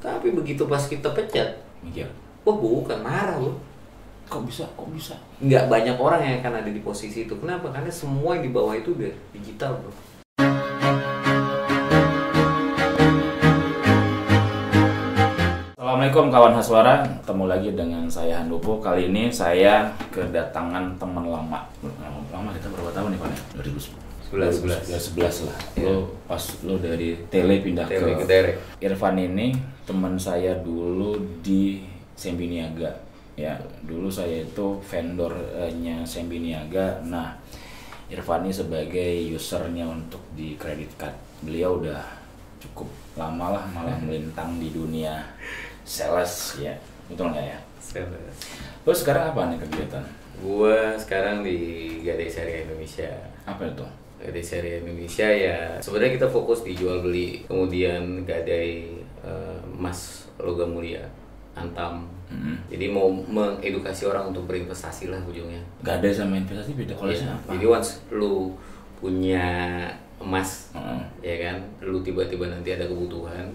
Tapi begitu pas kita pencet, mikir, wah bukan, marah loh. kok bisa? Nggak banyak orang yang akan ada di posisi itu. Kenapa? Karena semua yang di bawah itu udah digital, bro. Assalamualaikum kawan Haswara, ketemu lagi dengan saya Handopo. Kali ini saya kedatangan teman lama. Lama kita berapa tahun nih Pak? 2011 lah. Ya. Pas lo dari Tele pindah ke Derek. Irfan ini teman saya dulu di Sembi Niaga. Ya, dulu saya itu vendornya Sembi Niaga. Nah, Irfan ini sebagai usernya untuk di credit card. Beliau udah cukup lama lah malah melintang di dunia sales ya, betul nggak ya? Sales. Lo sekarang apa nih kegiatan? Gua sekarang di Gadai Syariah Indonesia. Apa itu? Gadai Syariah Indonesia ya sebenarnya kita fokus di jual beli, kemudian gadai emas logam mulia, antam. Jadi mau mengedukasi orang untuk berinvestasi lah ujungnya. Gadai sama investasi beda kolesnya apa? Jadi once lu punya emas, ya kan, lu tiba-tiba nanti ada kebutuhan,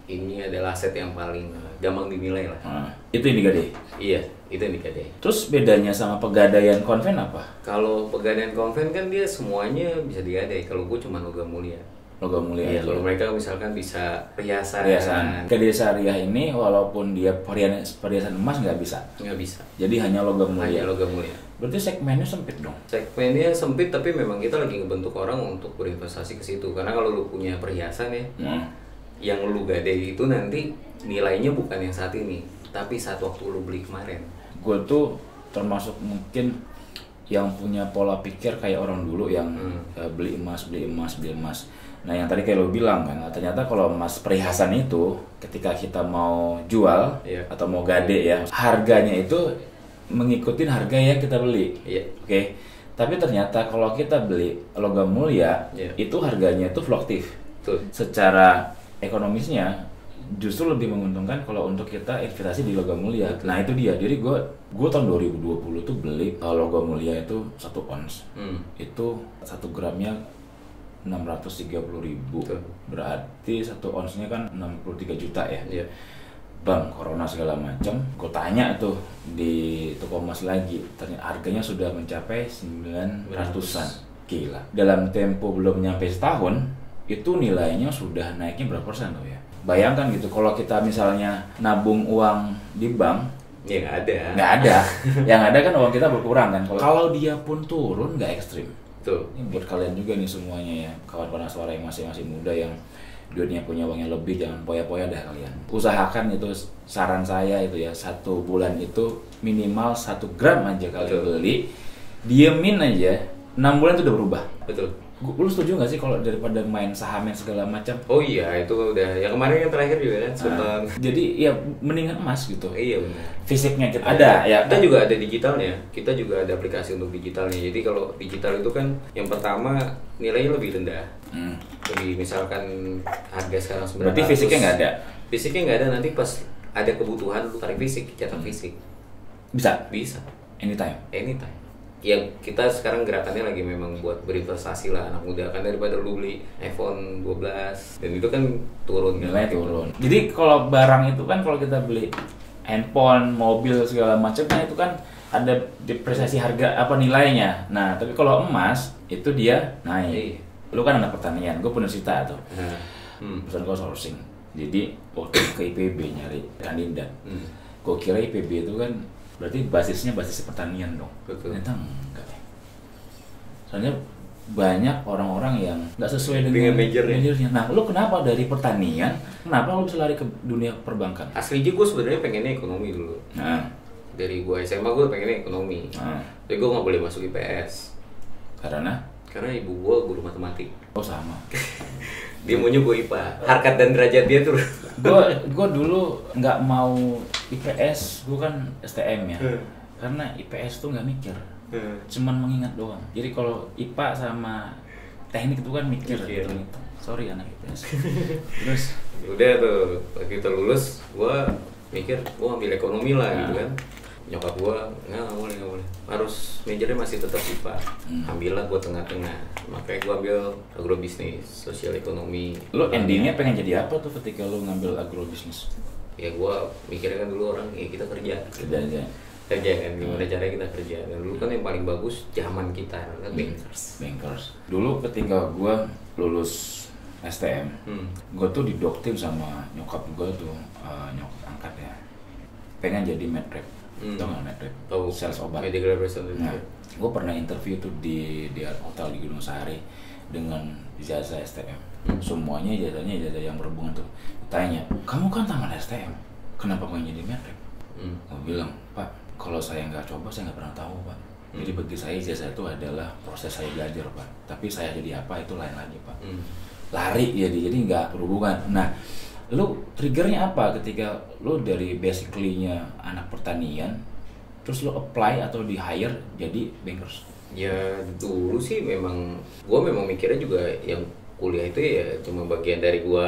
ini adalah aset yang paling gampang dinilai lah. Itu yang digadai? Iya, itu yang digadai. Terus bedanya sama pegadaian konven apa? Kalau pegadaian konven kan dia semuanya bisa digadai. Kalau gue cuma logam mulia. Logam mulia Iya, aja. kalau mereka misalkan bisa perhiasan. Gadai syariah ini walaupun dia perhiasan emas nggak bisa? Nggak bisa. Jadi hanya logam mulia? Hanya logam mulia. Berarti segmennya sempit dong? Segmennya sempit, tapi memang kita lagi ngebentuk orang untuk berinvestasi ke situ. Karena kalau lu punya perhiasan ya, yang lu gadai itu nanti nilainya bukan yang saat ini, tapi saat waktu lu beli kemarin. Gue tuh termasuk mungkin yang punya pola pikir kayak orang dulu yang beli emas. Nah yang tadi kayak lo bilang kan, ternyata kalau emas perhiasan itu ketika kita mau jual atau mau gade ya, harganya itu mengikuti harga yang kita beli. Oke. Tapi ternyata kalau kita beli logam mulia itu harganya itu fluktuatif. Secara ekonomisnya justru lebih menguntungkan kalau untuk kita investasi di logam mulia. Nah itu dia. Jadi gue tahun 2020 tuh beli logam mulia itu 1 ons. Itu 1 gramnya 630.000. Berarti 1 onsnya kan 63 juta ya. Bang, corona segala macam. Gue tanya tuh di toko emas lagi, ternyata harganya sudah mencapai 900-an. Gila. Dalam tempo belum nyampe setahun, itu nilainya sudah naiknya berapa persen tuh ya? Bayangkan gitu, kalau kita misalnya nabung uang di bank, ya nggak ada. Yang ada kan uang kita berkurang kan. Kalau dia pun turun nggak ekstrim. Ini buat kalian juga nih semuanya ya, kawan-kawan suara yang masih muda yang dunia punya uangnya lebih, jangan poya-poya dah kalian. Usahakan itu, saran saya itu ya, 1 bulan itu minimal 1 gram aja kalian beli, diemin aja, 6 bulan itu udah berubah. Betul. Lu setuju nggak sih kalau daripada main sahamnya segala macam? Oh iya, itu udah yang kemarin yang terakhir juga kan Sultan. Jadi ya mendingan emas gitu. Iya benar. Fisiknya kita ada ya. Kita juga ada digitalnya. Kita juga ada aplikasi untuk digitalnya. Jadi kalau digital itu kan yang pertama nilainya lebih rendah. Jadi misalkan harga sekarang 900. Berarti fisiknya nggak ada. Fisiknya nggak ada, nanti pas ada kebutuhan lu tarik fisik, cetak fisik. Bisa. Anytime. Yang kita sekarang gerakannya lagi memang buat berinvestasi lah anak muda, kan daripada lu beli iPhone 12 dan itu kan turun nilainya turun. Jadi kalau barang itu kan, kalau kita beli handphone, mobil segala macam kan itu kan ada depresiasi harga apa nilainya. Nah tapi kalau emas itu dia naik. Lu kan anak pertanian, gue universitas tuh. Perusahaan gue sourcing. Jadi waktu ke IPB nyari kandidat, gue kira IPB itu kan berarti basisnya basis pertanian dong. Ternyata enggak. Soalnya banyak orang-orang yang nggak sesuai dengan majornya. Nah, lu kenapa dari pertanian? Kenapa lu bisa lari ke dunia perbankan? Aslinya gue sebenarnya pengennya ekonomi dulu. Dari gue SMA gue pengennya ekonomi. Tapi gue nggak boleh masuk IPS. Karena ibu gue guru matematik. Oh sama. Dia maunya gue IPA. Harkat dan derajat dia tuh. Gue dulu nggak mau IPS, gue kan STM ya. Karena IPS tuh nggak mikir, cuman mengingat doang. Jadi kalau IPA sama teknik itu kan mikir gitu. Sorry anak IPS. Terus udah tuh kita lulus, gue mikir gue ambil ekonomi lah gitu kan. nyokap gue nggak boleh, harus majornya masih tetap IPA. Ambillah gue tengah-tengah, makanya gue ambil agrobisnis, sosial ekonomi. Lo endingnya pengen jadi apa tuh ketika lo ngambil agrobisnis? Ya gue mikirnya kan dulu orang ya kita kerja aja kan, gimana caranya kita kerja. Dan dulu kan yang paling bagus zaman kita kan bankers. Dulu ketika gue lulus STM, gue tuh didoktrin sama nyokap gue tuh, nyokap angkat ya, pengen jadi medrep. Tau nggak medrep? Tahu. Sales obat. Medical representative. Nah, gue pernah interview tuh di hotel di Gunung Sahari dengan ijazah STM. Semuanya ijazah yang berhubungan tuh. Tanya, kamu kan tamat STM, kenapa pengen jadi medrep? Gue bilang, Pak, kalau saya nggak coba saya nggak pernah tahu, Pak. Jadi bagi saya ijazah itu adalah proses saya belajar, Pak. Tapi saya jadi apa itu lain lagi, Pak. Lari jadi nggak berhubungan. Nah, lu triggernya apa ketika lu dari basically-nya anak pertanian terus lu apply atau di hire jadi bankers? Ya dulu sih gue memang mikirnya juga yang kuliah itu ya cuma bagian dari gue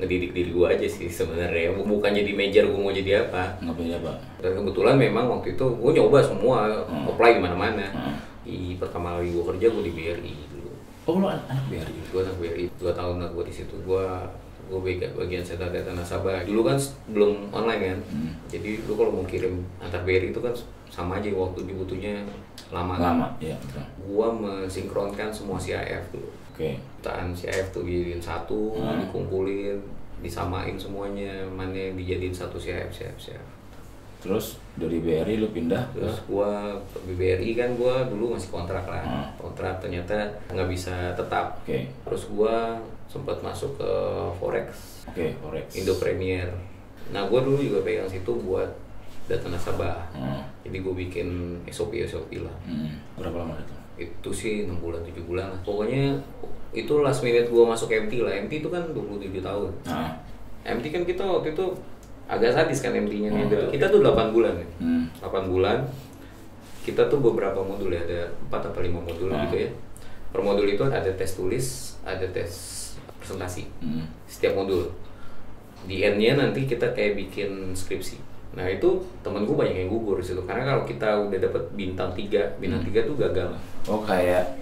ngedidik diri gue aja sih sebenarnya, bukan jadi major gue mau jadi apa. Ngapain apa? Dan kebetulan memang waktu itu gue nyoba semua, apply di mana-mana. Di pertama kali gue kerja gue di BRI dulu. Oh, lu anak BRI? Gue anak BRI, 2 tahun lah gue di situ. Gue bagian center data nasabah. Dulu kan belum online kan, jadi lu kalau mau kirim antar BRI itu kan sama aja, waktu dibutuhnya lama. Ya betul. Gue mensinkronkan semua CIF dulu. Jutaan CIF tuh dijadiin satu, dikumpulin, disamain semuanya, mana yang dijadiin satu CIF. Terus dari BRI lu pindah? Terus gua ke BRI kan gua dulu masih kontrak lah. Kontrak ternyata nggak bisa tetap. Terus gua sempat masuk ke Forex. Forex. Indo Premier. Nah gua dulu juga pegang situ buat data nasabah. Jadi gua bikin SOP lah. Berapa lama itu? Itu sih 6 bulan 7 bulan lah. Pokoknya itu last minute gua masuk MT lah. MT itu kan 27 tahun. MT kan kita waktu itu agak sadis kan MT-nya. Kita tuh 8 bulan ya. 8 bulan. Kita tuh beberapa modul ya, ada 4 atau 5 modul gitu ya. Per modul itu ada tes tulis, ada tes presentasi. Setiap modul. Di end-nya nanti kita kayak bikin skripsi. Nah itu temen gue banyak yang gugur di situ, karena kalau kita udah dapet bintang 3 tuh gagal. Oh, kayak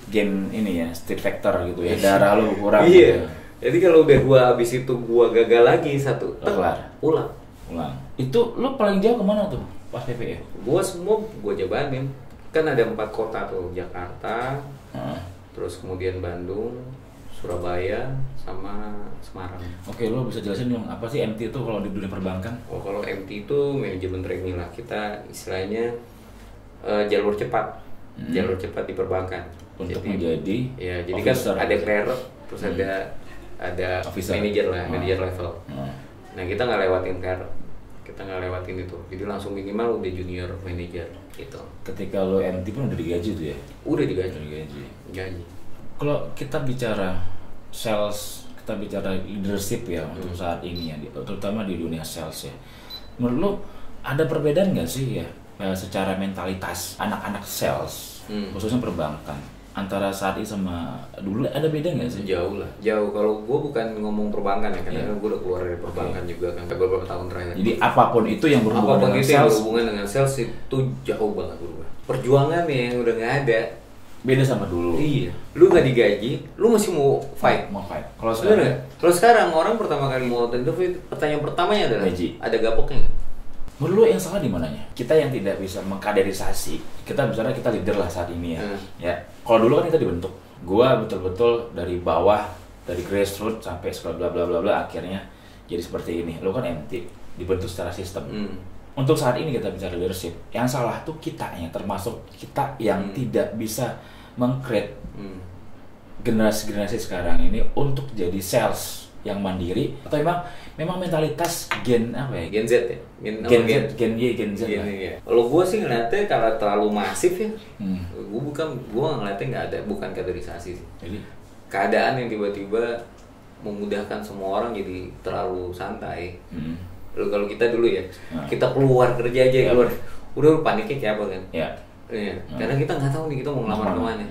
game ini ya, Street Fighter gitu ya, darah lu kurang. Iya. Gitu. Jadi kalau udah gua abis itu gua gagal lagi satu, ulang. Itu lu paling jauh kemana tuh pas PPE? Gua jabanin. Kan ada 4 kota tuh, Jakarta, terus kemudian Bandung, Surabaya, sama Semarang. Oke, lu bisa jelasin dong apa sih MT itu kalau di dunia perbankan? Oh, kalau MT itu manajemen training lah. Kita istilahnya jalur cepat. Jalur cepat di perbankan. Untuk menjadi jadi kan ada clearer, terus ada manager lah, manager level. Nah kita nggak lewatin clearer, kita nggak lewatin itu, jadi langsung minimal udah junior manager gitu. Ketika lo MT pun udah digaji tuh ya? Udah digaji. Kalau kita bicara sales, kita bicara leadership ya untuk saat ini ya, terutama di dunia sales ya. Menurut lo ada perbedaan nggak sih ya secara mentalitas anak-anak sales, khususnya perbankan, antara saat ini sama dulu, ada beda nggak sih? Jauh. Kalau gue bukan ngomong perbankan ya, karena gue udah keluar dari perbankan juga kan beberapa tahun terakhir. Jadi apapun itu yang berhubungan dengan sales itu jauh banget berubah. Perjuangan yang udah nggak ada. Beda sama dulu. Iya. Lu nggak digaji, lu masih mau fight. Kalau sekarang orang pertama kali mau interview, pertanyaan pertamanya adalah gaji. Ada gapoknya nggak? Menurut lo yang salah di mananya? Kita yang tidak bisa mengkaderisasi, kita misalnya kita leader lah saat ini ya. Ya. Kalau dulu kan kita dibentuk. Gua betul-betul dari bawah, dari grassroots sampai sekolah bla bla bla bla, akhirnya jadi seperti ini. Lo kan MT, dibentuk secara sistem. Untuk saat ini kita bicara leadership, yang salah tuh kitanya, termasuk kita yang tidak bisa meng-create generasi-generasi sekarang ini untuk jadi sales yang mandiri, atau memang mentalitas Gen Z ya? Gen Z ya. Kalau gue sih ngeliatnya kalau terlalu masif ya, gue ngeliatnya nggak ada, bukan kaderisasi sih. Jadi keadaan yang tiba-tiba memudahkan semua orang jadi terlalu santai. Kalau kita dulu ya, kita keluar kerja aja, udah paniknya kayak apa kan? Karena kita nggak tahu nih kita mau ngelamar kemana,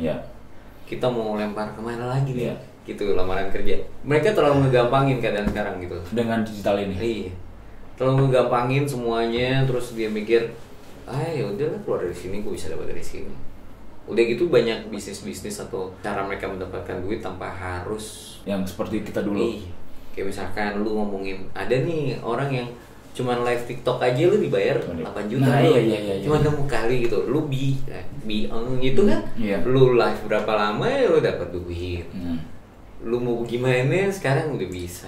kita mau lempar kemana lagi nih. Gitu lamaran kerja. Mereka terlalu ngegampangin keadaan sekarang gitu. Dengan digital ini. Iya. Terlalu ngegampangin semuanya, terus dia mikir ya udahlah keluar dari sini gue bisa dapat dari sini. Udah gitu banyak bisnis atau cara mereka mendapatkan duit tanpa harus yang seperti kita dulu. Kayak misalkan lu ngomongin ada nih orang yang cuman live TikTok aja lu dibayar 8 juta. Nah, lu. iya. Cuma 6 kali gitu. Lu gitu kan. Iya. Lu live berapa lama ya lu dapat duit. Lu mau gimana sekarang udah bisa.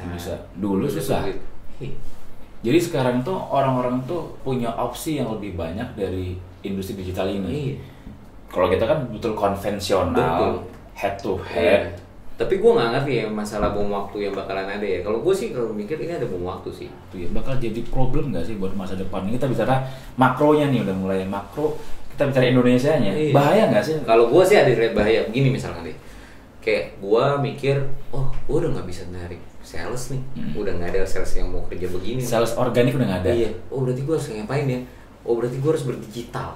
Dulu susah. Jadi sekarang tuh orang-orang tuh punya opsi yang lebih banyak dari industri digital ini. Kalau kita kan betul konvensional, head to head. Tapi gue nggak ngerti ya masalah bom waktu yang bakalan ada ya. Kalau gue sih kalau mikir ini ada bom waktu sih. Itu ya bakal jadi problem nggak sih buat masa depan? Kita bicara makronya nih, udah mulai makro. Kita bicara Indonesianya. Bahaya nggak sih? Kalau gue sih ada lihat bahaya. Begini misalkan deh. Kayak gue mikir, gue udah nggak bisa narik sales nih. Udah nggak ada sales yang mau kerja begini. Sales organik udah nggak ada. Iya. Berarti gue harus ngapain ya? Berarti gue harus berdigital.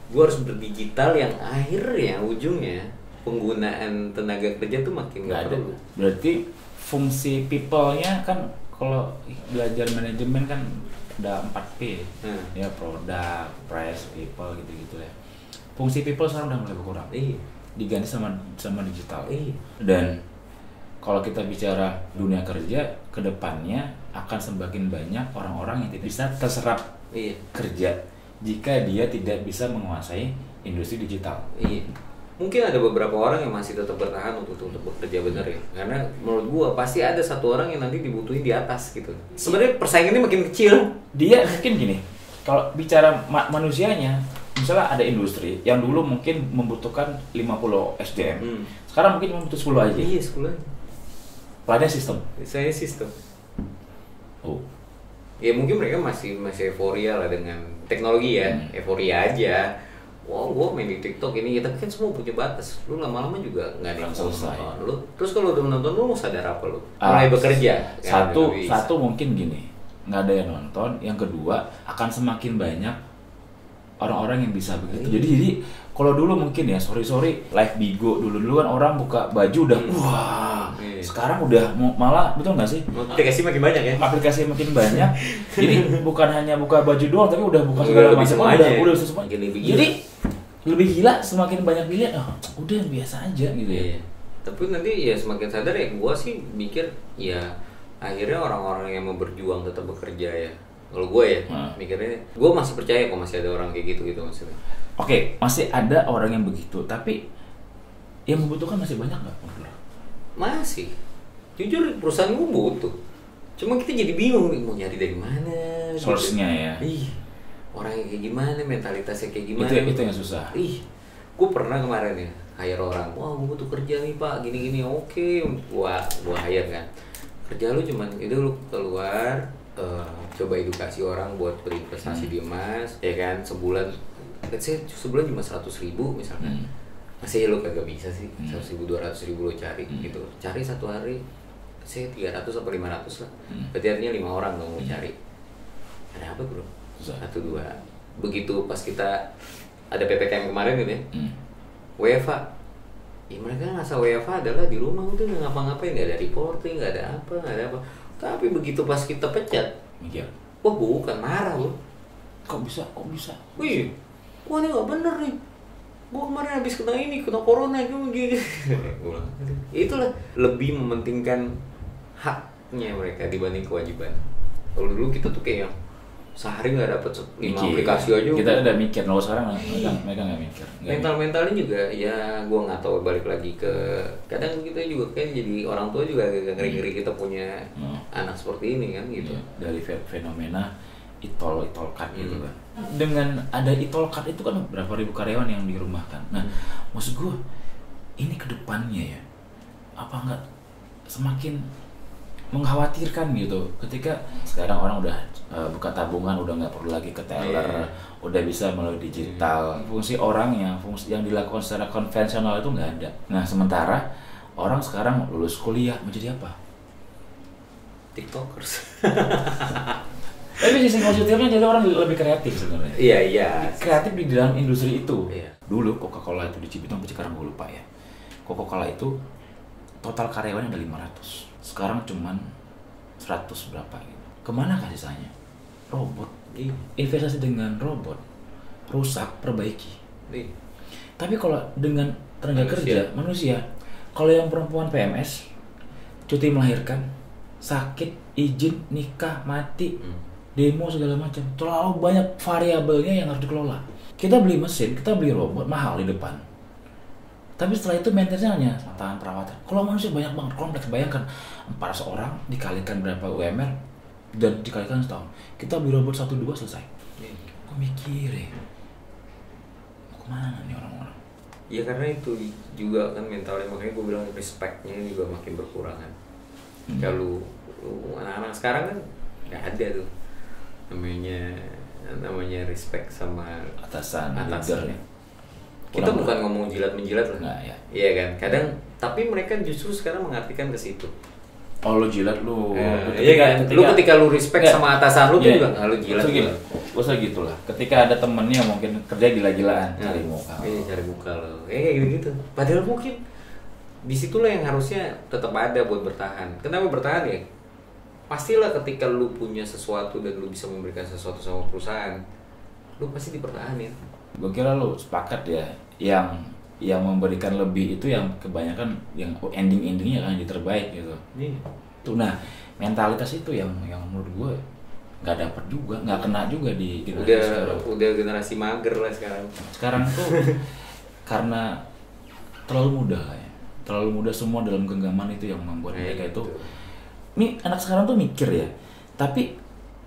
Gue harus berdigital yang akhirnya ujungnya penggunaan tenaga kerja tuh makin nggak perlu. Berarti fungsi people-nya kan kalau belajar manajemen kan udah 4P ya, produk, price, people gitu-gitu ya. Fungsi people sekarang udah mulai berkurang. Diganti sama digital. Dan kalau kita bicara dunia kerja, kedepannya akan semakin banyak orang-orang yang tidak bisa terserap kerja jika dia tidak bisa menguasai industri digital. Mungkin ada beberapa orang yang masih tetap bertahan untuk bekerja bener ya, karena menurut gua pasti ada satu orang yang nanti dibutuhin di atas gitu. Sebenarnya persaingannya makin kecil. Dia mungkin gini, kalau bicara manusianya, misalnya ada industri yang dulu mungkin membutuhkan 50 SDM, sekarang mungkin membutuhkan 10 aja. 10 aja. Plannya sistem. Saya sistem. Ya mungkin mereka masih euforia lah dengan teknologi ya, euforia aja. Gue main di TikTok ini ya, tapi kan semua punya batas. Lu lama-lama juga nggak ada yang selesai. Lu terus kalau udah menonton lu mau sadar apa lu? Mulai bekerja. Satu mungkin gini, nggak ada yang nonton. Yang kedua akan semakin banyak orang-orang yang bisa begitu. Jadi kalau dulu mungkin ya sorry live Bigo dulu kan orang buka baju udah sekarang udah malah betul nggak sih? Aplikasi makin banyak ya. Aplikasi makin banyak. Jadi bukan hanya buka baju doang tapi udah buka segala macam udah semua. Jadi lebih gila semakin banyak pilihan. Udah yang biasa aja gitu ya. Tapi nanti ya semakin sadar ya, gua sih mikir ya akhirnya orang-orang yang mau berjuang tetap bekerja ya. Kalau gue ya mikirnya, gue masih percaya kok masih ada orang kayak gitu maksudnya. Oke, masih ada orang yang begitu, tapi yang membutuhkan masih banyak nggak? Masih. Jujur perusahaan gue butuh. Cuma kita jadi bingung nih mau nyari dari mana. Source-nya gitu. Ya. Orangnya kayak gimana, mentalitasnya kayak gimana. Itu yang susah. Gue pernah kemarin ya hire orang. Gue butuh kerja nih pak, gini-gini. Oke, gue hire kan. Kerja lu cuman itu lu keluar. Coba edukasi orang buat berinvestasi di emas, ya kan sebulan cuma 100.000 misalkan. Masih lu kagak bisa sih 100.000 200.000 lu cari gitu. Cari satu hari saya 300 atau 500 lah. Berarti artinya 5 orang dong mau cari. Ada apa bro? 1 2. Begitu pas kita ada PPKM kemarin gitu ya. WFA. Ya mereka ngerasa WFA adalah di rumah udah nggak ngapa-ngapain, nggak ada reporting, nggak ada apa. Tapi begitu pas kita pecat, mikir, wah bukan marah loh. Kok bisa? Wih, wah ini nggak bener nih. Gua kemarin habis kena corona gini. Itulah lebih mementingkan haknya mereka dibanding kewajiban. Kalau dulu kita tuh kayak sehari nggak dapet 5 aplikasi aja. Kita udah mikir, loh sekarang mereka nggak mikir. Mentalnya juga ya gue nggak tahu, balik lagi ke kadang kita juga kan jadi orang tua juga agak ngeri-ngeri kita punya anak seperti ini kan gitu. Dari fenomena itol-cut gitu kan. Dengan ada itol-cut itu kan berapa ribu karyawan yang dirumahkan. Nah, maksud gue ini kedepannya ya apa nggak semakin mengkhawatirkan gitu ketika sekarang orang udah buka tabungan, udah nggak perlu lagi ke teller, udah bisa melalui digital. Fungsi yang dilakukan secara konvensional itu nggak ada. Nah sementara orang sekarang lulus kuliah menjadi apa? TikTokers. Tapi sisi positifnya jadi orang lebih kreatif sebenarnya. Iya. Kreatif di dalam industri itu. Iya. Dulu Coca-Cola itu di Cibitung, sekarang gue lupa ya. Coca-Cola itu total karyawannya ada 500. Sekarang cuman 100 berapa gitu. Kemana kan sisanya? Robot. Investasi dengan robot, rusak, perbaiki. Tapi kalau dengan tenaga kerja, manusia, kalau yang perempuan PMS, cuti melahirkan, sakit, izin, nikah, mati, demo segala macam, terlalu banyak variabelnya yang harus dikelola. Kita beli mesin, kita beli robot, mahal di depan. Tapi setelah itu maintenance-nya hanya tangan perawatan. Kalau manusia banyak banget, kompleks. Bayangkan 400 orang dikalikan berapa UMR dan dikalikan setahun. Kita beli robot 1-2 selesai. Gue mikir ya, mau kemana nih orang-orang? Ya karena itu juga kan mentalnya, makanya gue bilang respect-nya juga makin berkurangan. Kalau anak-anak sekarang kan nggak ada tuh namanya respect sama atasan. Ya. Kita bukan ngomong jilat-menjilat lah. Nggak, ya. Iya kan, kadang tapi mereka justru sekarang mengartikan ke situ. Oh, lu jilat lu. Iya kan, lu ketika lu respect sama atasan lu tuh juga nggak lu jilat. Usah gitulah. Ketika ada temennya mungkin kerja gila-gilaan, cari muka. Iya, cari muka lo. Kayak gitu. Padahal mungkin disitulah yang harusnya tetap ada buat bertahan. Kenapa bertahan ya? Pastilah ketika lu punya sesuatu dan lu bisa memberikan sesuatu sama perusahaan, lu pasti dipertahanin. Gue kira lu sepakat ya, yang memberikan lebih itu yang kebanyakan yang endingnya kan yang terbaik gitu. Tuh, nah mentalitas itu yang menurut gue nggak dapat juga, nggak kena juga di generasi sekarang. Udah generasi mager lah sekarang. Sekarang tuh karena terlalu mudah ya, terlalu mudah semua dalam genggaman itu yang membuat mereka itu. Ini anak sekarang tuh mikir ya, tapi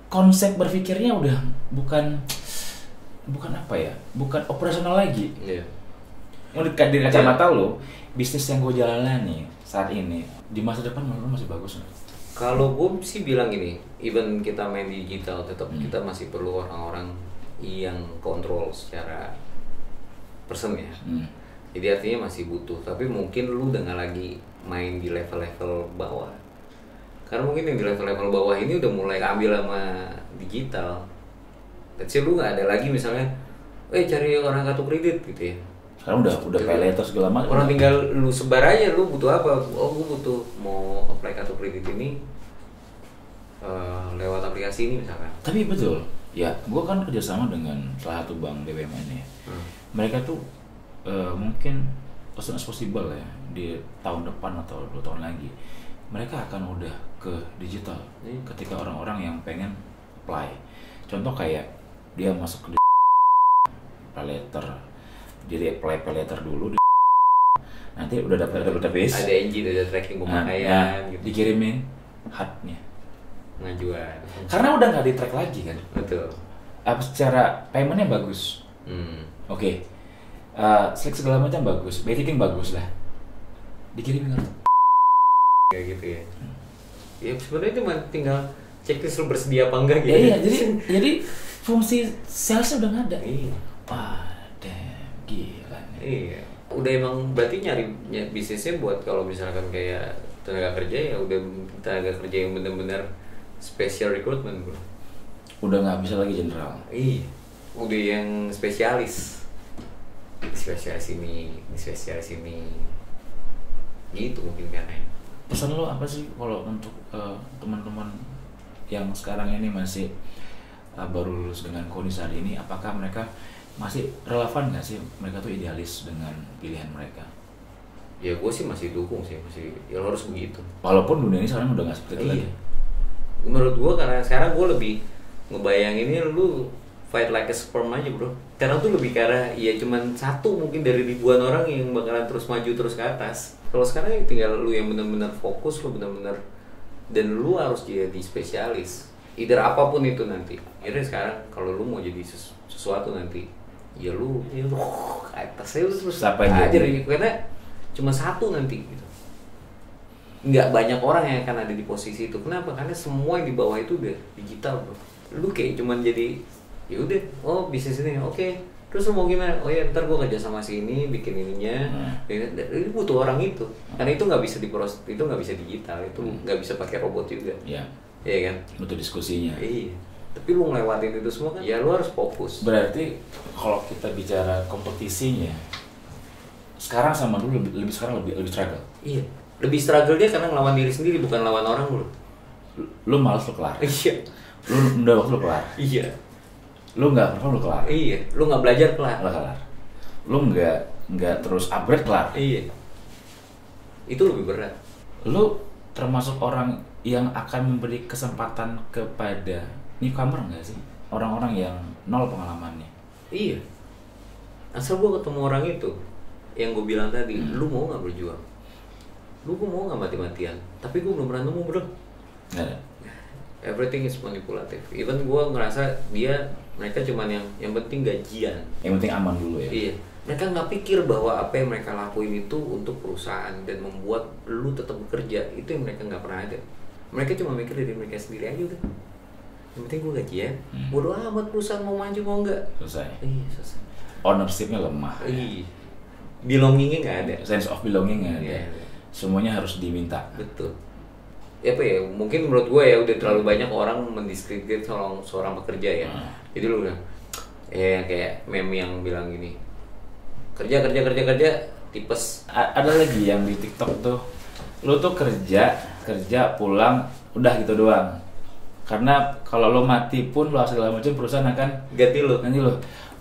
konsep berpikirnya udah bukan apa ya, bukan operasional lagi. Mau di kacamata lo, bisnis yang gue jalani saat ini di masa depan menurut lo masih bagus nggak? Kalau gue sih bilang gini, even kita main di digital tetap kita masih perlu orang-orang yang kontrol secara person ya. Jadi artinya masih butuh, tapi mungkin lu dengan lagi main di level-level bawah. Karena mungkin yang di level-level bawah ini udah mulai ambil sama digital. Jadi lu nggak ada lagi misalnya, cari orang kartu kredit gitu ya. Sekarang udah pay later segala macam. Orang tinggal lu sebar aja, lu butuh apa? Oh, gue butuh mau apply kartu kredit ini lewat aplikasi ini misalkan. Tapi betul, ya, gue kan kerjasama dengan salah satu bank BUMN ya. Mereka tuh mungkin as soon as possible ya, di tahun depan atau 2 tahun lagi, mereka akan udah ke digital. Ketika orang-orang yang pengen apply, contoh kayak dia masuk ke pay later, jadi apply pay later dulu, nanti udah dapat database, ada engine, ada tracking pemakaian, gitu. Dikirimin hardnya, pengajuan. Karena udah nggak di track lagi kan. Betul. Secara paymentnya bagus, oke. Slick segala macam bagus, banking bagus lah, dikirimin kartu. Kayak gitu ya. Ya sebenarnya cuma tinggal checklist lu bersedia apa enggak gitu. Iya, jadi fungsi salesnya udah nggak ada. Iya. Wah, damn, gila nih. Iya. Udah emang berarti nyari bisnisnya buat kalau misalkan kayak tenaga kerja ya udah tenaga kerja yang benar-benar special recruitment, bro. Udah nggak bisa lagi general. Iya. Udah yang spesialis ini. Gitu mungkin katanya. Pesan lo apa sih kalau untuk teman-teman yang sekarang ini masih baru lulus dengan kondisi saat ini, apakah mereka masih relevan nggak sih, mereka tuh idealis dengan pilihan mereka? Ya gue sih masih dukung sih, masih ya harus begitu. Walaupun dunia ini sekarang udah nggak seperti itu lagi. Menurut gue karena sekarang gue lebih ngebayanginnya lu fight like a sperm aja, bro. Karena tuh lebih karena ya cuman satu mungkin dari ribuan orang yang bakalan terus maju terus ke atas. Kalau sekarang tinggal lu yang benar-benar fokus, lu benar-benar, dan lu harus jadi spesialis. Either apapun itu nanti. Akhirnya sekarang kalau lu mau jadi sesuatu nanti, ya lu ke atas aja lu terus aja deh. Karena cuma satu nanti gitu. Nggak banyak orang yang akan ada di posisi itu. Kenapa? Karena semua yang di bawah itu udah digital, bro. Lu kayak cuman jadi ya udah, bisnis ini oke. Terus lu mau gimana? Oh ya ntar gue kerja sama si ini, bikin ininya. Ini butuh orang itu. Karena itu nggak bisa itu nggak bisa digital, itu nggak bisa pakai robot juga. Iya kan? Butuh diskusinya. Iya. Tapi lu ngelewatin itu semua kan? Ya lu harus fokus. Berarti kalau kita bicara kompetisinya, sekarang sama dulu lebih struggle. Iya. Lebih struggle dia karena ngelawan diri sendiri, bukan lawan orang lu. Lu malas lu kelar. Iya. Lu udah waktu lu kelar. Iya. Lu nggak perform lu kelar. Iya, lu nggak belajar kelar. Lu nggak terus upgrade kelar. Iya. Itu lebih berat. Lu termasuk orang yang akan memberi kesempatan kepada newcomer nggak sih? Orang-orang yang nol pengalamannya. Iya. Asal gua ketemu orang itu, yang gue bilang tadi, lu mau nggak berjuang? Lu mau nggak mati-matian? Tapi gue belum pernah nemu, bro. Nggak ada. Everything is manipulative. Even gue ngerasa mereka cuman yang penting gajian. Yang penting aman dulu ya. Iya. Mereka nggak pikir bahwa apa yang mereka lakuin itu untuk perusahaan dan membuat lu tetap bekerja. Itu yang mereka nggak pernah ada. Mereka cuma mikir dari mereka sendiri aja udah. Yang penting gue gajian. Bodoh amat perusahaan mau maju mau enggak. Selesai. Iya, selesai. Ownership-nya lemah. Iya. Belongingnya nggak ada. Sense of belonging nggak ada. Iya. Semuanya harus diminta. Betul. Ya apa ya, mungkin menurut gue ya udah terlalu banyak orang mendiskredit seorang pekerja ya. Jadi lu bilang, kayak meme yang bilang gini, kerja tipes. Ada lagi yang di TikTok tuh, lu tuh kerja pulang udah gitu doang. Karena kalau lo mati pun lo segala macam perusahaan akan ganti lo.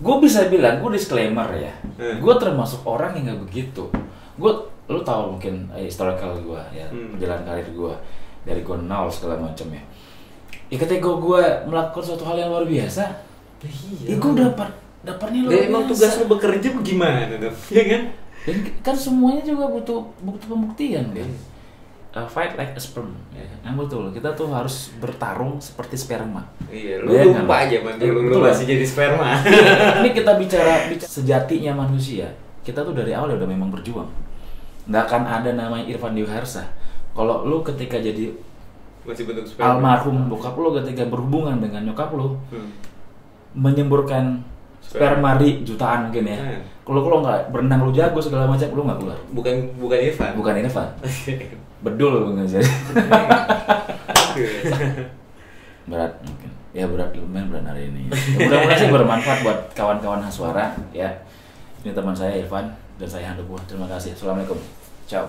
Gue bisa bilang, gue disclaimer ya, gue termasuk orang yang nggak begitu. Lu tahu mungkin historical gue ya, perjalanan karir gue dari gue nol segala macam ya. Ketika gue melakukan suatu hal yang luar biasa, gue dapatnya luar biasa. Emang tugas lu bekerja gimana dong? Ya kan? Dan kan semuanya juga butuh pembuktian kan. Fight like a sperm ya. Yang betul, kita tuh harus bertarung seperti sperma. Iya, lu lupa aja lu masih jadi sperma. Ini kita bicara sejatinya manusia. Kita tuh dari awal udah memang berjuang. Nggak akan ada namanya Irfan Dewiharsa kalau lu ketika jadi masih bentuk sperma. Almarhum bokap lu ketika berhubungan dengan nyokap lu menyemburkan sperma jutaan mungkin ya. Kalau nggak berenang lu jago segala macam, lu nggak keluar. Bukan Irfan. Bedul nggak jadi. Berat mungkin. Ya lumayan berat hari ini. Mudah-mudahan sih bermanfaat buat kawan-kawan Haswara ya. Ini teman saya Irfan dan saya Handoko. Terima kasih. Assalamualaikum. Ciao.